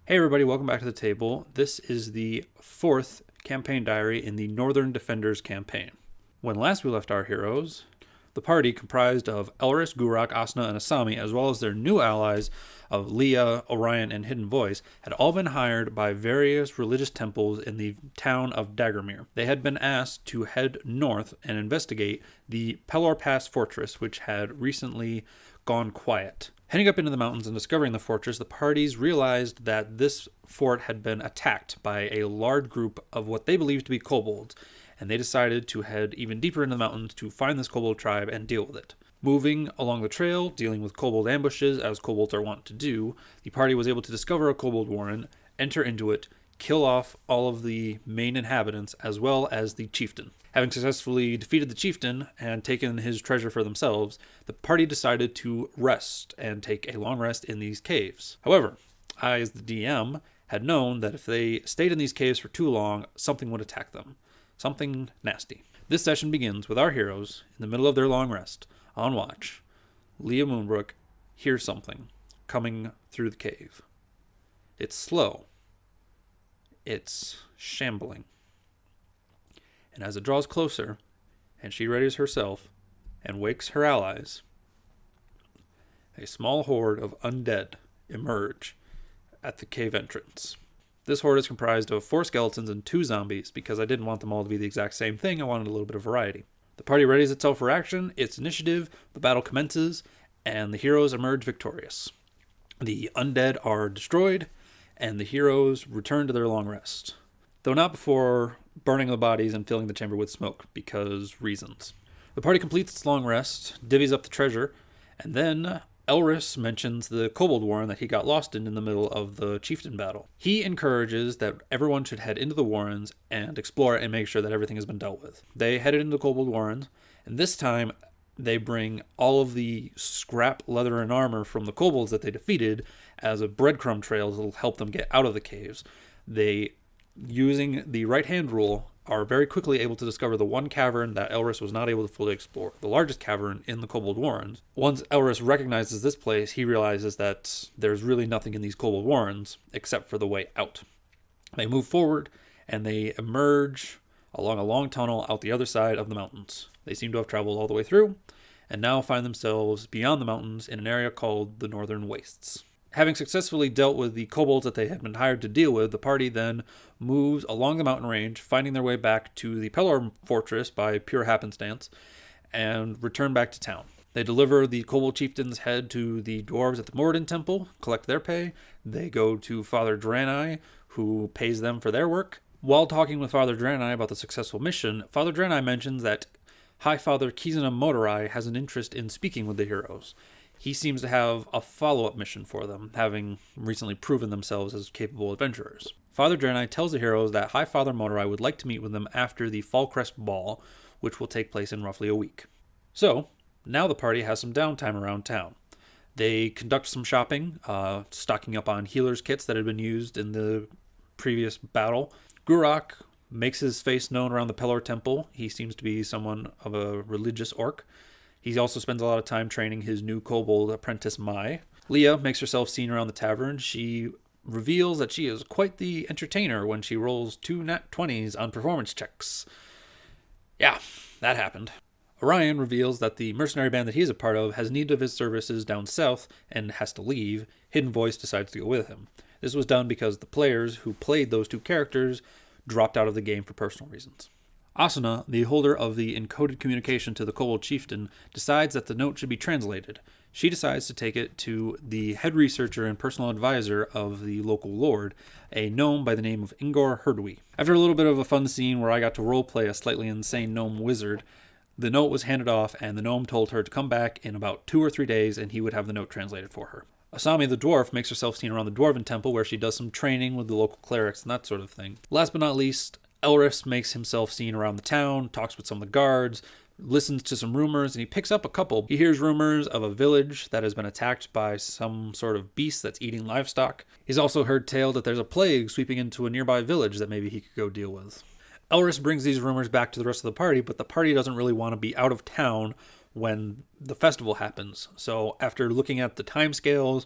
Hey everybody, welcome back to the table. This is the fourth campaign diary in the Northern Defenders campaign. When last we left our heroes, the party comprised of Elris, Gurak, Asna, and Asami, as well as their new allies of Leah, Orion, and Hidden Voice, had all been hired by various religious temples in the town of Daggermere. They had been asked to head north and investigate the Pelor Pass fortress, which had recently gone quiet. Heading up into the mountains and discovering the fortress, the parties realized that this fort had been attacked by a large group of what they believed to be kobolds, and they decided to head even deeper into the mountains to find this kobold tribe and deal with it. Moving along the trail, dealing with kobold ambushes, as kobolds are wont to do, the party was able to discover a kobold warren, enter into it, kill off all of the main inhabitants as well as the chieftain. Having successfully defeated the chieftain and taken his treasure for themselves, the party decided to rest and take a long rest in these caves. However, I, as the DM, had known that if they stayed in these caves for too long, something would attack them. Something nasty. This session begins with our heroes, in the middle of their long rest, on watch. Leah Moonbrook hears something coming through the cave. It's slow. It's shambling. And as it draws closer, and she readies herself and wakes her allies, a small horde of undead emerge at the cave entrance. This horde is comprised of 4 skeletons and 2 zombies, because I didn't want them all to be the exact same thing. I wanted a little bit of variety. The party readies itself for action, its initiative, the battle commences, and the heroes emerge victorious. The undead are destroyed, and the heroes return to their long rest. Though not before burning the bodies and filling the chamber with smoke, because reasons. The party completes its long rest, divvies up the treasure, and then Elris mentions the kobold warren that he got lost in the middle of the chieftain battle. He encourages that everyone should head into the warrens and explore and make sure that everything has been dealt with. They headed into the kobold warrens, and this time they bring all of the scrap leather and armor from the kobolds that they defeated as a breadcrumb trail that will help them get out of the caves. They, using the right-hand rule, are very quickly able to discover the one cavern that Elris was not able to fully explore, the largest cavern in the kobold warrens. Once Elris recognizes this place, he realizes that there's really nothing in these kobold warrens except for the way out. They move forward, and they emerge along a long tunnel out the other side of the mountains. They seem to have traveled all the way through, and now find themselves beyond the mountains in an area called the Northern Wastes. Having successfully dealt with the kobolds that they had been hired to deal with, the party then moves along the mountain range, finding their way back to the Pelor Fortress by pure happenstance, and return back to town. They deliver the kobold chieftain's head to the dwarves at the Moradin Temple, collect their pay. They go to Father Draenei, who pays them for their work. While talking with Father Draenei about the successful mission, Father Draenei mentions that High Father Kizuna Motorai has an interest in speaking with the heroes. He seems to have a follow-up mission for them, having recently proven themselves as capable adventurers. Father Draenei tells the heroes that High Father Motorai would like to meet with them after the Fallcrest Ball, which will take place in roughly a week. So, now the party has some downtime around town. They conduct some shopping, stocking up on healer's kits that had been used in the previous battle. Gurak makes his face known around the Pelor Temple. He seems to be someone of a religious orc. He also spends a lot of time training his new kobold apprentice, Mai. Leah makes herself seen around the tavern. She reveals that she is quite the entertainer when she rolls 2 nat 20s on performance checks. Yeah, that happened. Orion reveals that the mercenary band that he is a part of has need of his services down south and has to leave. Hidden Voice decides to go with him. This was done because the players who played those 2 characters dropped out of the game for personal reasons. Asuna, the holder of the encoded communication to the kobold chieftain, decides that the note should be translated. She decides to take it to the head researcher and personal advisor of the local lord, a gnome by the name of Ingor Herdwi. After a little bit of a fun scene where I got to roleplay a slightly insane gnome wizard, the note was handed off, and the gnome told her to come back in about 2 or 3 days, and he would have the note translated for her. Asami the dwarf makes herself seen around the Dwarven Temple, where she does some training with the local clerics and that sort of thing. Last but not least, Elris makes himself seen around the town, talks with some of the guards, listens to some rumors, and he picks up a couple. He hears rumors of a village that has been attacked by some sort of beast that's eating livestock. He's also heard tale that there's a plague sweeping into a nearby village that maybe he could go deal with. Elris brings these rumors back to the rest of the party, but the party doesn't really want to be out of town when the festival happens. So after looking at the timescales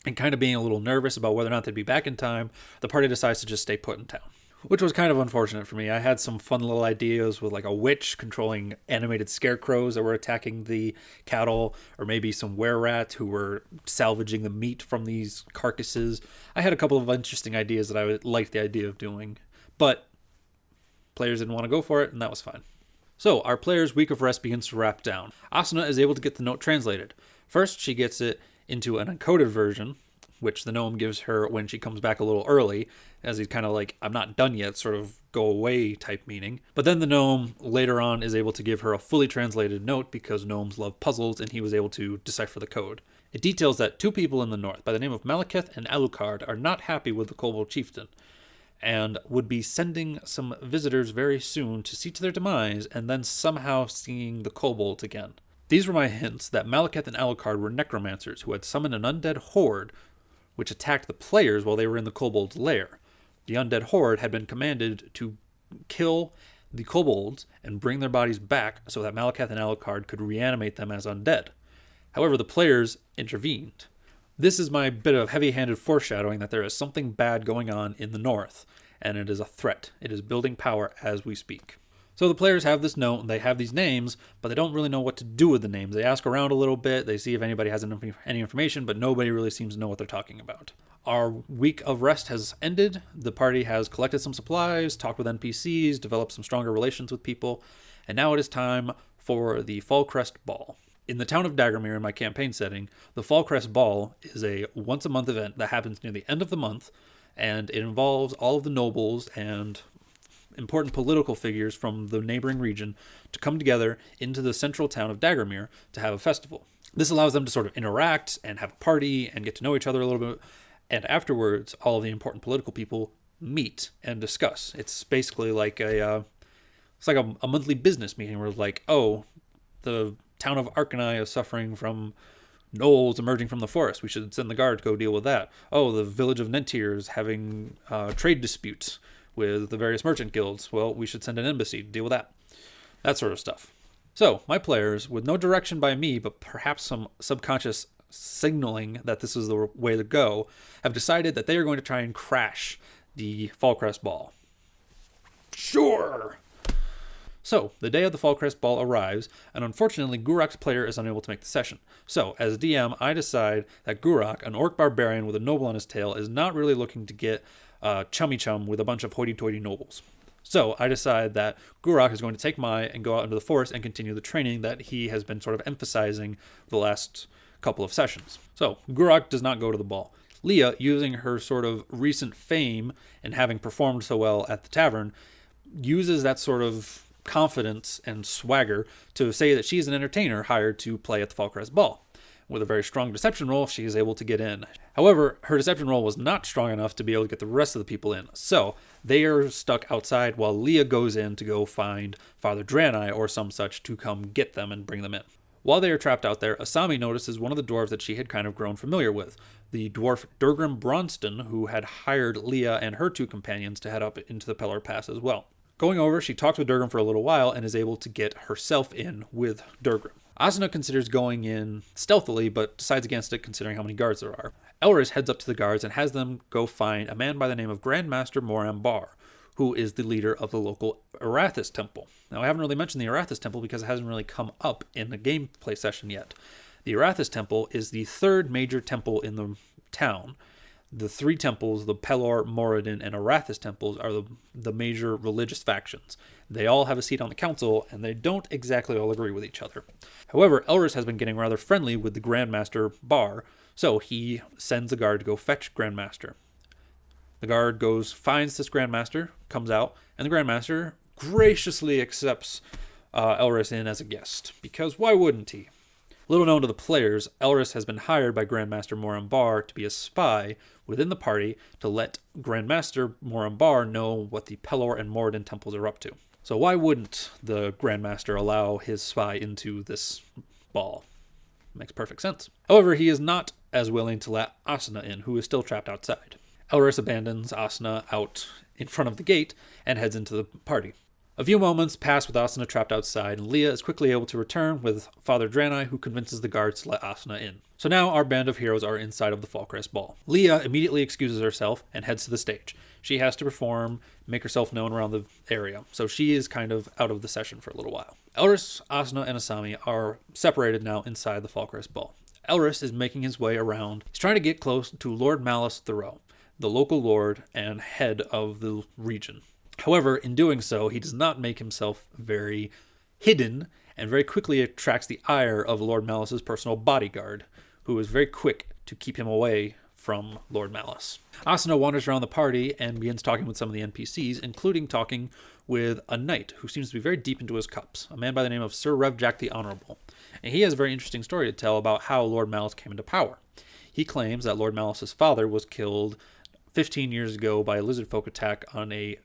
and kind of being a little nervous about whether or not they'd be back in time, the party decides to just stay put in town, which was kind of unfortunate for me. I had some fun little ideas with like a witch controlling animated scarecrows that were attacking the cattle, or maybe some were-rats who were salvaging the meat from these carcasses. I had a couple of interesting ideas that I liked the idea of doing, but players didn't want to go for it, and that was fine. So our player's week of rest begins to wrap down. Asuna is able to get the note translated. First, she gets it into an encoded version, which the gnome gives her when she comes back a little early, as he's kind of like, I'm not done yet, sort of go away type meaning. But then the gnome later on is able to give her a fully translated note because gnomes love puzzles, and he was able to decipher the code. It details that 2 people in the north by the name of Malekith and Alucard are not happy with the kobold chieftain, and would be sending some visitors very soon to see to their demise, and then somehow seeing the kobolds again. These were my hints that Malekith and Alucard were necromancers who had summoned an undead horde which attacked the players while they were in the kobold's lair. The undead horde had been commanded to kill the kobolds and bring their bodies back so that Malekith and Alucard could reanimate them as undead. However, the players intervened. This is my bit of heavy-handed foreshadowing that there is something bad going on in the north, and it is a threat. It is building power as we speak. So the players have this note, and they have these names, but they don't really know what to do with the names. They ask around a little bit, they see if anybody has any information, but nobody really seems to know what they're talking about. Our week of rest has ended. The party has collected some supplies, talked with NPCs, developed some stronger relations with people, and now it is time for the Fallcrest Ball. In the town of Daggermere, in my campaign setting, the Fallcrest Ball is a once-a-month event that happens near the end of the month, and it involves all of the nobles and important political figures from the neighboring region to come together into the central town of Daggermere to have a festival. This allows them to sort of interact and have a party and get to know each other a little bit, and afterwards, all of the important political people meet and discuss. It's basically like a monthly business meeting where it's like, oh, the town of Arcanai is suffering from gnolls emerging from the forest. We should send the guard to go deal with that. Oh, the village of Nentir is having trade disputes with the various merchant guilds. Well, we should send an embassy to deal with that. That sort of stuff. So, my players, with no direction by me, but perhaps some subconscious signaling that this is the way to go, have decided that they are going to try and crash the Fallcrest Ball. Sure! So, the day of the Fallcrest Ball arrives, and unfortunately, Gurak's player is unable to make the session. So, as DM, I decide that Gurak, an orc barbarian with a noble on his tail, is not really looking to get chummy chum with a bunch of hoity-toity nobles. So, I decide that Gurak is going to take Mai and go out into the forest and continue the training that he has been sort of emphasizing the last couple of sessions. So, Gurak does not go to the ball. Leah, using her sort of recent fame and having performed so well at the tavern, uses that sort of confidence and swagger to say that she's an entertainer hired to play at the Fallcrest Ball. With a very strong deception roll, she is able to get in. However, her deception roll was not strong enough to be able to get the rest of the people in. So, they are stuck outside while Leah goes in to go find Father Draenei or some such to come get them and bring them in. While they are trapped out there, Asami notices one of the dwarves that she had kind of grown familiar with, the dwarf Durgrim Bronston, who had hired Leah and her 2 companions to head up into the Pellar Pass as well. Going over, she talks with Durgrim for a little while and is able to get herself in with Durgrim. Asuna considers going in stealthily, but decides against it considering how many guards there are. Elris heads up to the guards and has them go find a man by the name of Grandmaster Moram Bar, who is the leader of the local Arathis Temple. Now, I haven't really mentioned the Arathis Temple because it hasn't really come up in the gameplay session yet. The Arathis Temple is the 3rd major temple in the town. The 3 temples, the Pelor, Moradin, and Arathis temples, are the major religious factions. They all have a seat on the council, and they don't exactly all agree with each other. However, Elris has been getting rather friendly with the Grandmaster Bar, so he sends a guard to go fetch Grandmaster. The guard goes, finds this Grandmaster, comes out, and the Grandmaster graciously accepts Elris in as a guest, because why wouldn't he? Little known to the players, Elris has been hired by Grandmaster Moram Bar to be a spy within the party to let Grandmaster Moram Bar know what the Pelor and Moradin temples are up to. So why wouldn't the Grandmaster allow his spy into this ball? Makes perfect sense. However, he is not as willing to let Asuna in, who is still trapped outside. Elris abandons Asuna out in front of the gate and heads into the party. A few moments pass with Asuna trapped outside, and Leah is quickly able to return with Father Draenei, who convinces the guards to let Asuna in. So now our band of heroes are inside of the Fallcrest Ball. Leah immediately excuses herself and heads to the stage. She has to perform, make herself known around the area, so she is kind of out of the session for a little while. Elris, Asuna, and Asami are separated now inside the Fallcrest Ball. Elris is making his way around. He's trying to get close to Lord Malus Thoreau, the local lord and head of the region. However, in doing so, he does not make himself very hidden and very quickly attracts the ire of Lord Malus's personal bodyguard, who is very quick to keep him away from Lord Malus. Asuna wanders around the party and begins talking with some of the NPCs, including talking with a knight who seems to be very deep into his cups, a man by the name of Sir Rev Jack the Honorable. And he has a very interesting story to tell about how Lord Malus came into power. He claims that Lord Malus's father was killed 15 years ago by a lizard folk attack on a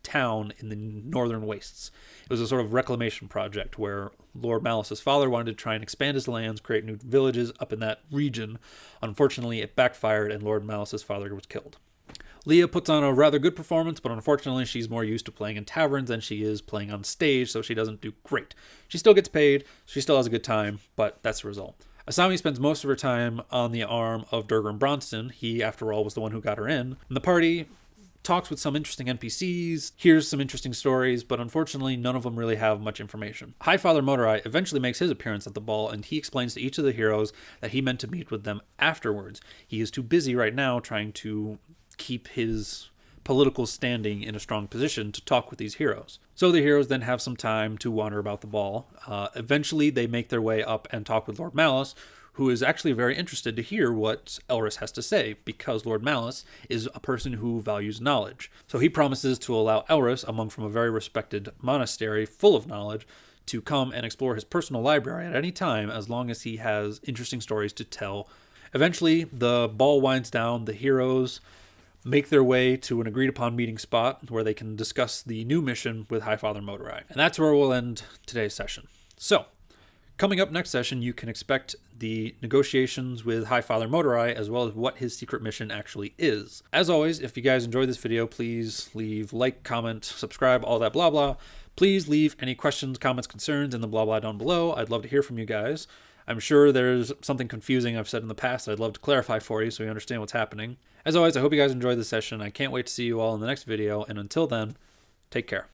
town in the northern wastes. It was a sort of reclamation project where Lord Malus's father wanted to try and expand his lands, create new villages up in that region. Unfortunately, it backfired and Lord Malus's father was killed. Leah puts on a rather good performance, but unfortunately she's more used to playing in taverns than she is playing on stage, so she doesn't do great. She still gets paid, she still has a good time, but that's the result. Asami spends most of her time on the arm of Durgrim Bronston. He, after all, was the one who got her in. And the party talks with some interesting NPCs, hears some interesting stories, but unfortunately none of them really have much information. Highfather Motorai eventually makes his appearance at the ball, and he explains to each of the heroes that he meant to meet with them afterwards. He is too busy right now trying to keep his political standing in a strong position to talk with these heroes. So the heroes then have some time to wander about the ball. Eventually they make their way up and talk with Lord Malus, who is actually very interested to hear what Elris has to say, because Lord Malus is a person who values knowledge. So he promises to allow Elris, a monk from a very respected monastery full of knowledge, to come and explore his personal library at any time as long as he has interesting stories to tell. Eventually, the ball winds down, the heroes make their way to an agreed upon meeting spot where they can discuss the new mission with Highfather Motorai. And that's where we'll end today's session. So, coming up next session, you can expect the negotiations with Highfather Motorai, as well as what his secret mission actually is. As always, if you guys enjoyed this video, please leave like, comment, subscribe, all that blah blah. Please leave any questions, comments, concerns in the blah blah down below. I'd love to hear from you guys. I'm sure there's something confusing I've said in the past that I'd love to clarify for you so you understand what's happening. As always, I hope you guys enjoyed this session. I can't wait to see you all in the next video, and until then, take care.